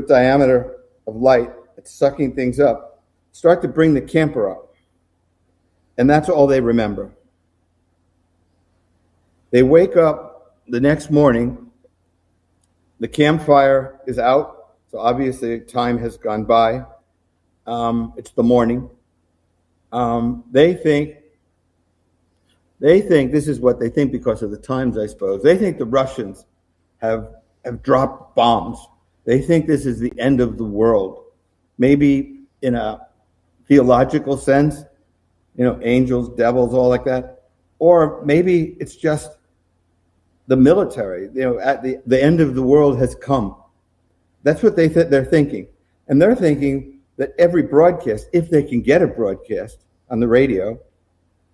diameter of light, it's sucking things up, start to bring the camper up. And that's all they remember. They wake up the next morning, the campfire is out, so obviously time has gone by. It's the morning. They think this is what they think because of the times, I suppose. They think the Russians have dropped bombs. They think this is the end of the world. Maybe in a theological sense, angels, devils, all like that. Or maybe it's just the military, at the end of the world has come. That's what they're thinking. And they're thinking that every broadcast, if they can get a broadcast on the radio,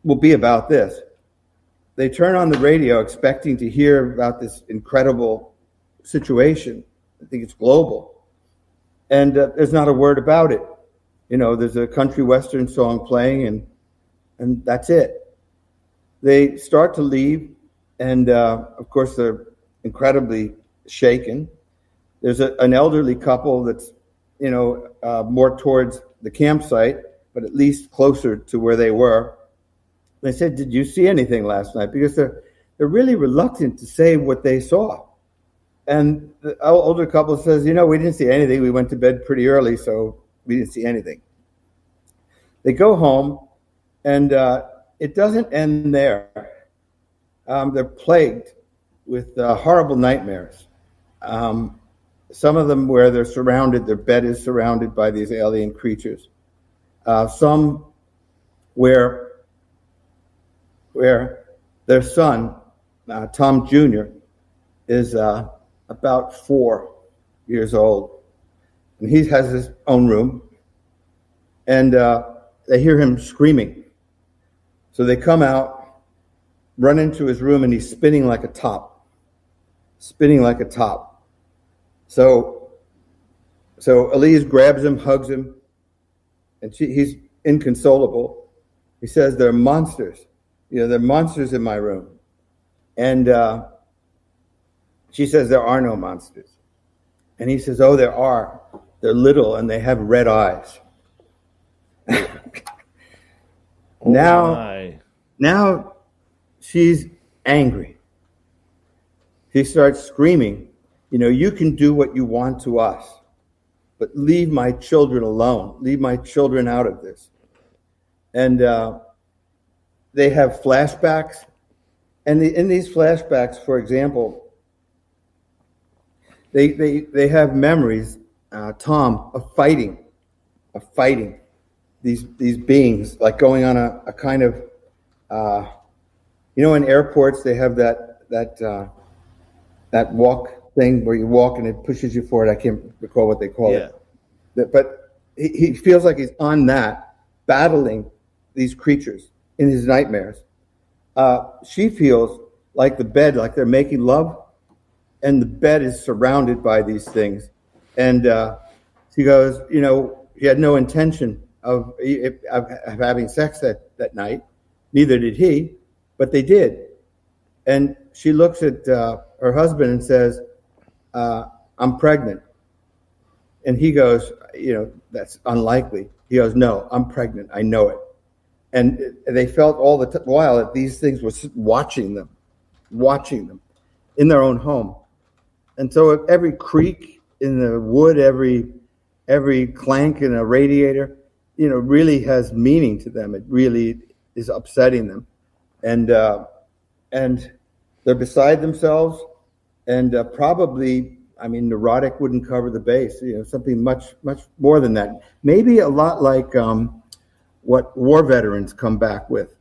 will be about this. They turn on the radio expecting to hear about this incredible situation. I think it's global. And there's not a word about it. There's a country western song playing and that's it. They start to leave, and of course they're incredibly shaken. There's an elderly couple that's, more towards the campsite, but at least closer to where they were. They said, "Did you see anything last night?" Because they're really reluctant to say what they saw. And the older couple says, "We didn't see anything. We went to bed pretty early, so we didn't see anything." They go home, and it doesn't end there. They're plagued with horrible nightmares. Some of them where they're surrounded, their bed is surrounded by these alien creatures. Some where their son, Tom Jr., is about 4 years old. And he has his own room. And they hear him screaming. So they come out, run into his room, and he's spinning like a top. So Elise grabs him, hugs him, and he's inconsolable. He says, "There are monsters. There are monsters in my room." And she says, "There are no monsters." And he says, "Oh, there are. They're little and they have red eyes." Now she's angry. She starts screaming, "You can do what you want to us, but leave my children alone. Leave my children out of this." And they have flashbacks. And in these flashbacks, for example, they have memories, Tom, of fighting these beings, like going on a kind of, in airports they have that walk thing where you walk and it pushes you forward. I can't recall what they call it. But he feels like he's on that, battling these creatures in his nightmares. She feels like the bed, like they're making love, and the bed is surrounded by these things. And she goes, he had no intention of having sex that night. Neither did he, but they did. And she looks at her husband and says, "I'm pregnant." And he goes, "That's unlikely." He goes, "No, I'm pregnant. I know it." And they felt all the while that these things were watching them in their own home. And so every creak in the wood, every clank in a radiator, really has meaning to them. It really is upsetting them. And they're beside themselves, and probably, neurotic wouldn't cover the base, something much, much more than that. Maybe a lot like what war veterans come back with.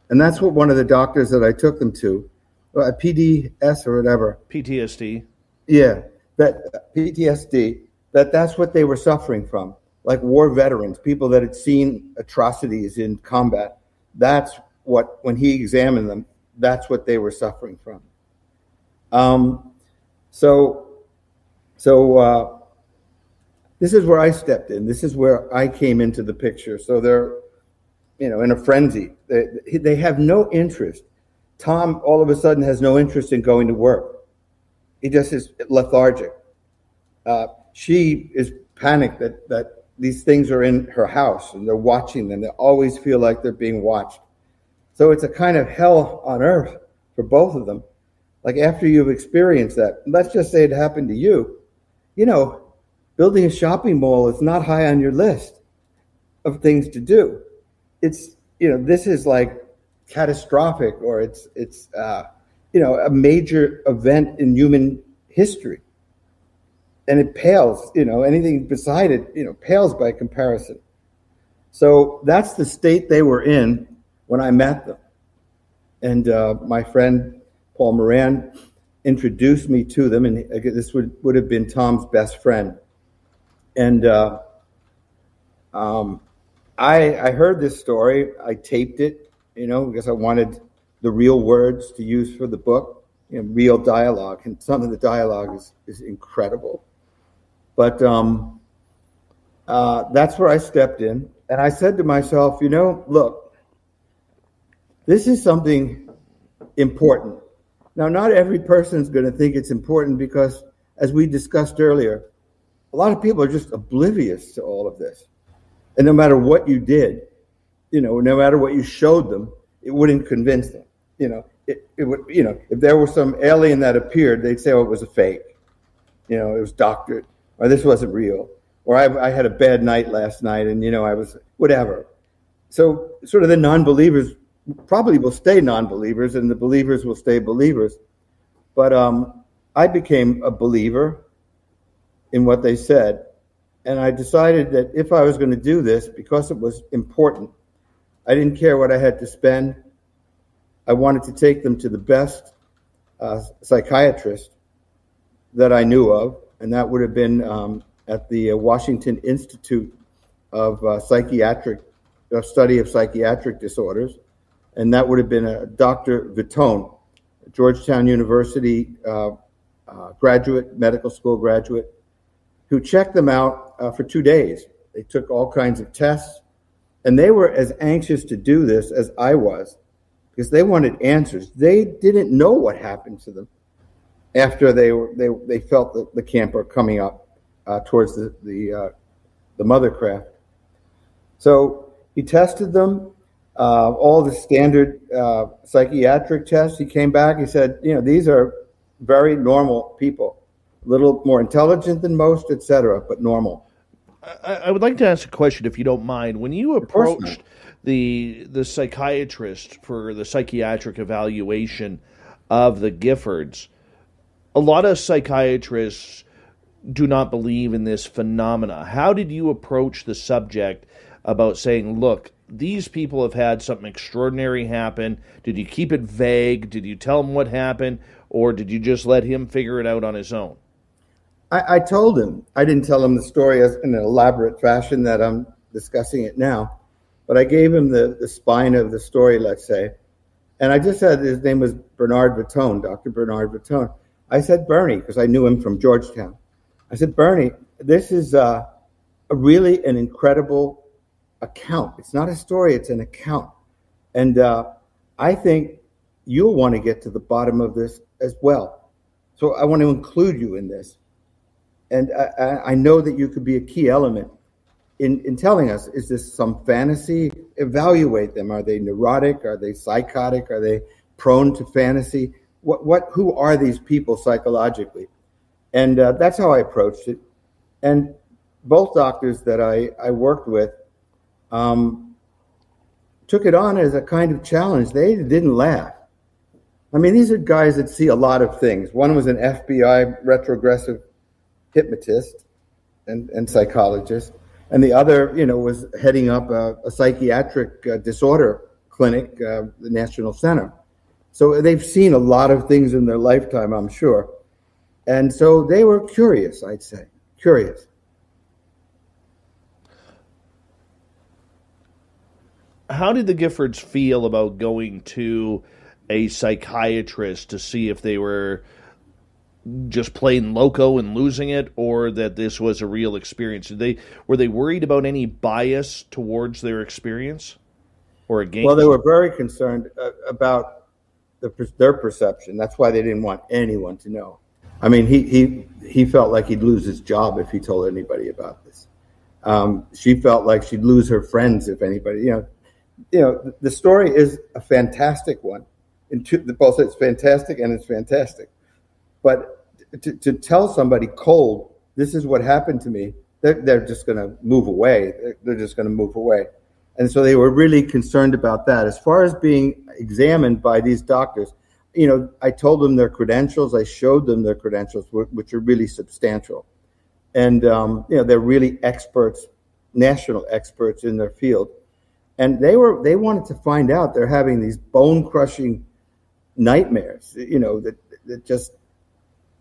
And that's what one of the doctors that I took them to, PDS or whatever. PTSD. Yeah, that PTSD, that's what they were suffering from. Like war veterans, people that had seen atrocities in combat. That's what, when he examined them, that's what they were suffering from. So this is where I stepped in. This is where I came into the picture. So they're, in a frenzy. They have no interest. Tom all of a sudden has no interest in going to work. He just is lethargic. she is panicked that these things are in her house and they're watching them. They always feel like they're being watched. So it's a kind of hell on earth for both of them. Like after you've experienced that, let's just say it happened to you, you know, building a shopping mall is not high on your list of things to do. It's, this is like catastrophic, or it's a major event in human history. And it pales, anything beside it, pales by comparison. So that's the state they were in when I met them. And my friend Paul Moran introduced me to them, and this would have been Tom's best friend. And I heard this story. I taped it, because I wanted the real words to use for the book, real dialogue. And some of the dialogue is incredible. But that's where I stepped in. And I said to myself, look, this is something important. Now, not every person is going to think it's important because, as we discussed earlier, a lot of people are just oblivious to all of this. And no matter what you did, no matter what you showed them, it wouldn't convince them. It would, if there was some alien that appeared, they'd say, oh, it was a fake. It was doctored, or this wasn't real, or I had a bad night last night and, I was whatever. So sort of the non-believers probably will stay non-believers and the believers will stay believers. But I became a believer in what they said. And I decided that if I was going to do this, because it was important, I didn't care what I had to spend. I wanted to take them to the best psychiatrist that I knew of, and that would have been at the Washington Institute of Study of Psychiatric Disorders, and that would have been Dr. Vitone, a Georgetown University medical school graduate, who checked them out for 2 days. They took all kinds of tests, and they were as anxious to do this as I was, because they wanted answers. They didn't know what happened to them after they felt the camper coming up towards the mothercraft. So he tested them, all the standard psychiatric tests. He came back. He said, these are very normal people, a little more intelligent than most, etc., but normal. I would like to ask a question, if you don't mind. When you approached the psychiatrist for the psychiatric evaluation of the Giffords, a lot of psychiatrists do not believe in this phenomena. How did you approach the subject about saying, look, these people have had something extraordinary happen? Did you keep it vague? Did you tell him what happened? Or did you just let him figure it out on his own? I told him. I didn't tell him the story in an elaborate fashion that I'm discussing it now, but I gave him the spine of the story, let's say. And I just said his name was Bernard Vitone, Dr. Bernard Vitone. I said, Bernie, because I knew him from Georgetown. I said, Bernie, this is really an incredible account. It's not a story, it's an account. And I think you'll want to get to the bottom of this as well. So I want to include you in this. And I know that you could be a key element in telling us, is this some fantasy? Evaluate them. Are they neurotic? Are they psychotic? Are they prone to fantasy? Who are these people psychologically? And that's how I approached it. And both doctors that I worked with took it on as a kind of challenge. They didn't laugh. I mean, these are guys that see a lot of things. One was an FBI retrogressive hypnotist and psychologist, and the other, was heading up a psychiatric disorder clinic, the National Center. So they've seen a lot of things in their lifetime, I'm sure. And so they were curious, I'd say, curious. How did the Giffords feel about going to a psychiatrist to see if they were just plain loco and losing it, or that this was a real experience? Were they worried about any bias towards their experience or against? Well, they were very concerned about their perception. That's why they didn't want anyone to know. I mean, he felt like he'd lose his job if he told anybody about this. She felt like she'd lose her friends if anybody, the story is a fantastic one. Both it's fantastic and it's fantastic. But to tell somebody cold, this is what happened to me, they're just going to move away. They're just going to move away. And so they were really concerned about that. As far as being examined by these doctors, I told them their credentials. I showed them their credentials, which are really substantial. And, they're really experts, national experts in their field. And they wanted to find out. They're having these bone-crushing nightmares, that just,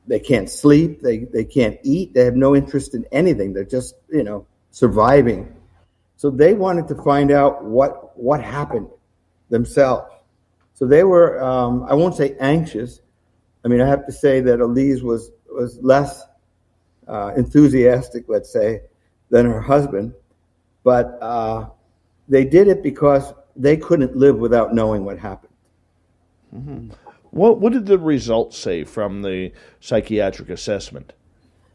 they can't sleep, they can't eat, they have no interest in anything. They're just, surviving. So they wanted to find out what happened themselves. So they were, I won't say anxious. I mean, I have to say that Elise was less enthusiastic, let's say, than her husband. But they did it because they couldn't live without knowing what happened. Mm-hmm. What did the results say from the psychiatric assessment?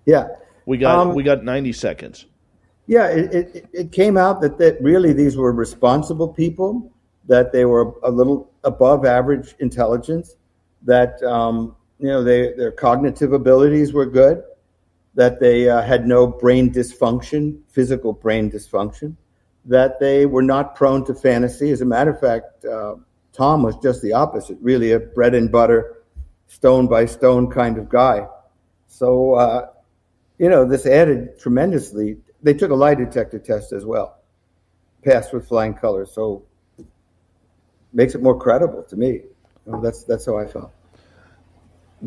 Yeah. We got 90 seconds. Yeah, it came out that really these were responsible people, that they were a little above average intelligence, that their cognitive abilities were good, that they had no brain dysfunction, physical brain dysfunction, that they were not prone to fantasy. As a matter of fact, Tom was just the opposite, really a bread and butter, stone by stone kind of guy. So, this added tremendously. They took a lie detector test as well, passed with flying colors. So, makes it more credible to me. That's how I felt.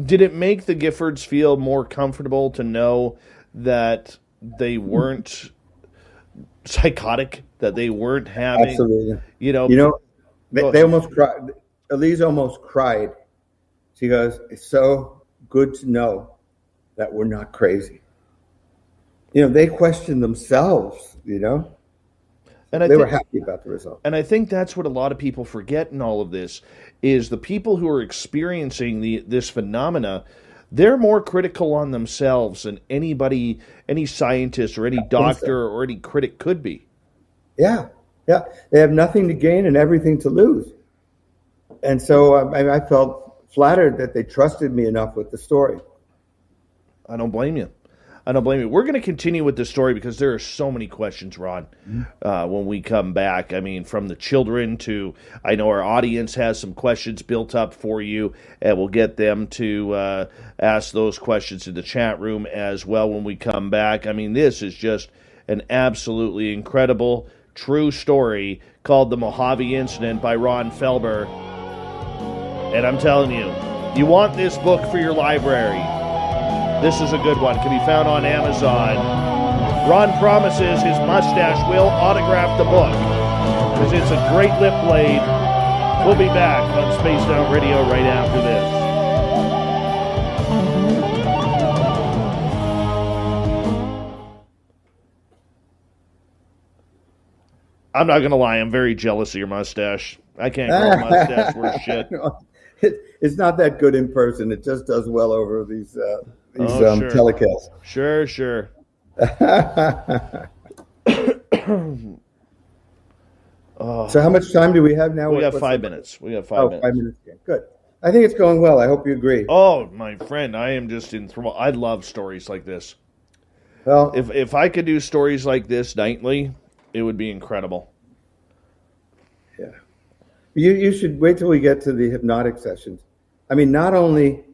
Did it make the Giffords feel more comfortable to know that they weren't psychotic, that they weren't having, absolutely, they almost cried. Elise almost cried. She goes, "It's so good to know that we're not crazy." They questioned themselves, and they were happy about the result. And I think that's what a lot of people forget in all of this, is the people who are experiencing this phenomena, they're more critical on themselves than anybody, any scientist or any doctor or any critic could be. Yeah. They have nothing to gain and everything to lose. And so I felt flattered that they trusted me enough with the story. I don't blame you. We're going to continue with the story because there are so many questions, Ron, when we come back. I mean, from the children to, I know our audience has some questions built up for you, and we'll get them to ask those questions in the chat room as well when we come back. I mean, this is just an absolutely incredible, true story called The Mojave Incident by Ron Felber. And I'm telling you, you want this book for your library. This is a good one. Can be found on Amazon. Ron promises his mustache will autograph the book because it's a great lip blade. We'll be back on Spaced Out Radio right after this. I'm not going to lie. I'm very jealous of your mustache. I can't grow a mustache worth shit. No, it's not that good in person. It just does well over these telecasts. Sure. So how much time do we have now? We got 5 minutes. 5 minutes. 5 minutes. Yeah, good. I think it's going well. I hope you agree. Oh, my friend, I am just enthralled. I love stories like this. Well, if I could do stories like this nightly, it would be incredible. Yeah. You should wait till we get to the hypnotic sessions. I mean, not only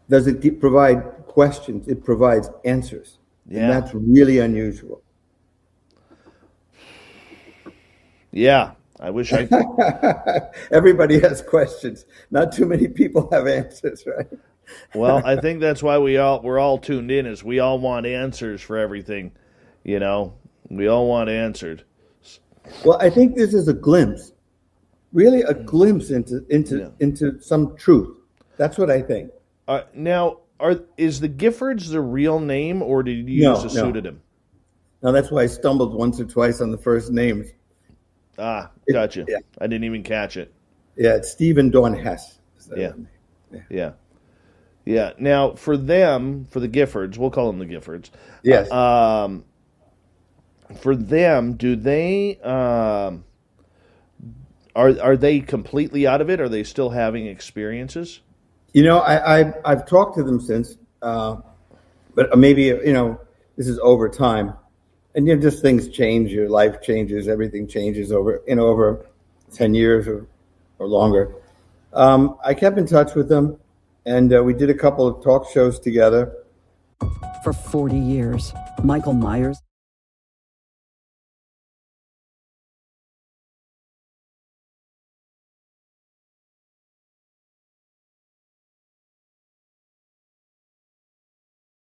does it provide questions, it provides answers. Yeah. And that's really unusual. Yeah. I wish I could. Everybody has questions. Not too many people have answers, right? Well, I think that's why we're all tuned in, is we all want answers for everything. We all want answered. Well, I think this is a glimpse, really a glimpse into some truth. That's what I think. Now, is the Giffords the real name, or did you use a pseudonym? No, that's why I stumbled once or twice on the first names. Ah, gotcha. Yeah. I didn't even catch it. Yeah, it's Steve and Dawn Hess. Yeah. Yeah. Now, for them, for the Giffords, we'll call them the Giffords. Yes. For them, do they are they completely out of it? Are they still having experiences? I've talked to them since, but maybe this is over time, and just things change. Your life changes, everything changes over 10 years or longer. I kept in touch with them, and we did a couple of talk shows together. For 40 years, Michael Myers